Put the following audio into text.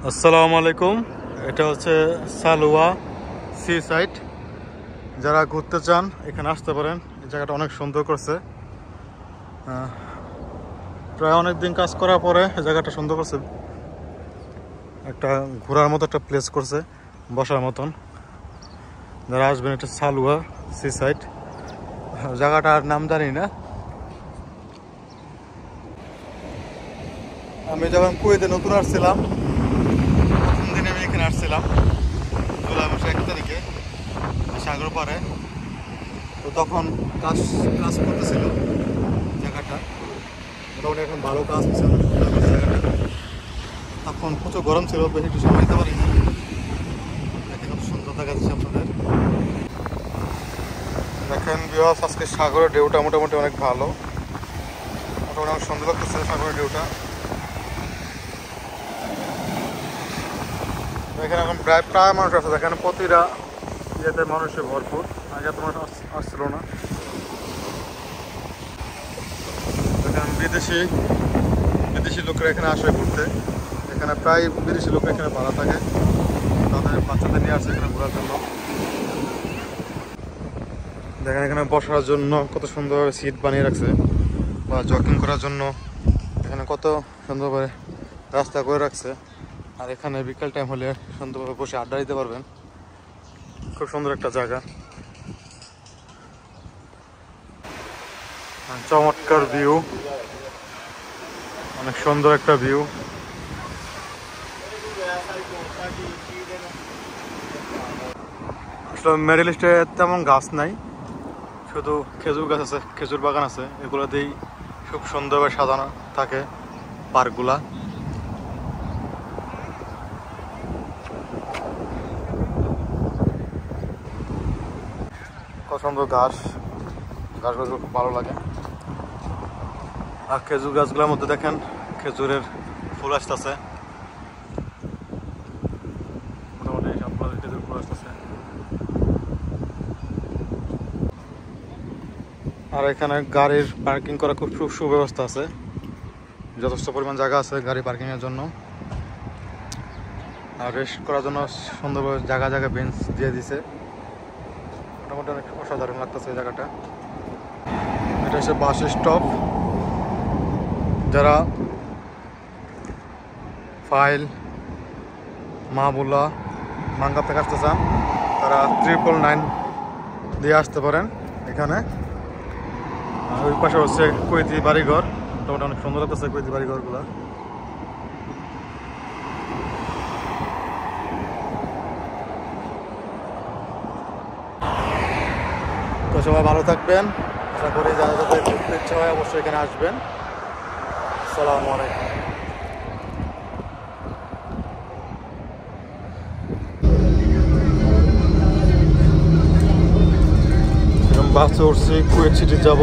আসসালামু আলাইকুম। এটা হচ্ছে সালওয়া সি সাইট। যারা ঘুরতে চান এখানে আসতে পারেন। এই জায়গাটা অনেক সুন্দর করছে। প্রায় অনেক দিন কাজ করার পরে এই জায়গাটা সুন্দর করছে। একটা ঘোরার মতো একটা প্লেস করছে, বসার মতন। যারা আসবেন, এটা সালওয়া সি সাইট। জায়গাটার নাম জানি না। আমি যখন কুয়েতে নতুন আসছিলাম, প্রথম দিনে আমি এখানে আসছিলাম জুলাই মাসের 1 তারিখে সাগর পাড়ে। তো তখন কাজ করতেছিল জায়গাটা, মোটামুটি এখন ভালো কাজ হচ্ছে, অনেক সুন্দর করছে জায়গাটা। তখন প্রচুর গরম ছিল, বেশি একটু সময় দিতে পারিনি। দেখেন কত সুন্দর দেখা যাচ্ছে আপনাদের। দেখেন বিহার আজকে সাগরের ঢেউটা মোটামুটি অনেক ভালো, মোটামুটি অনেক সুন্দর লাগতেছে সাগরের ঢেউটা। এখানে এখন প্রায় মানুষ আছে, দেখেন প্রতিটা ইয়েতে মানুষে ভরপুর। আগে তো মানুষ আসছিল না। দেখেন বিদেশি লোকেরা এখানে আসে ঘুরতে। এখানে প্রায় বিদেশি লোক এখানে ভাড়া থাকে, তাদের বাচ্চাদের নিয়ে আসে এখানে ঘোরার জন্য। দেখেন এখানে বসার জন্য কত সুন্দরভাবে সিট বানিয়ে রাখছে, বা জগিং করার জন্য এখানে কত সুন্দরভাবে রাস্তা করে রাখছে। আর এখানে বিকেল টাইম হলে সুন্দরভাবে বসে আড্ডা দিতে পারবেন। খুব সুন্দর একটা জায়গা, চমৎকার ভিউ, অনেক সুন্দর একটা ভিউ। আসলে মিডল ইস্টে তেমন গাছ নাই, শুধু খেজুর গাছ আছে, খেজুর বাগান আছে। এগুলো দিয়েই খুব সুন্দরভাবে সাজানো থাকে পার্কগুলা। কত সুন্দর গাছগুলো খুব ভালো লাগে। আর খেজুর গাছগুলোর মধ্যে দেখেন খেজুরের ফুল আসতেছে, মোটামুটি সবগুলো খেজুর ফুল আসতেছে। আর এখানে গাড়ির পার্কিং করা খুব সুব্যবস্থা আছে, যথেষ্ট পরিমাণ জায়গা আছে গাড়ি পার্কিংয়ের জন্য। আর রেস্ট করার জন্য সুন্দরভাবে জায়গা বেঞ্চ দিয়ে দিছে। মোটামুটি অনেক অসাধারণ লাগতেছে এই জায়গাটা। এটা হচ্ছে বাস স্টপ। যারা ফাইল মাহবুল্লাহ মাঙ্গা থেকে আসতে চান, তারা 999 দিয়ে আসতে পারেন এখানে। ওই পাশে হচ্ছে কুয়েতি বাড়িঘর, মোটামুটি অনেক সুন্দর লাগতেছে কুয়েতি বাড়িঘরগুলো। তো সবাই ভালো থাকবেন, আশা করি যারা যাদের ঘুরতে ইচ্ছা হয় অবশ্যই এখানে আসবেন। আসসালামু আলাইকুম। বাসে উঠছি, কুয়েত সিটি যাব।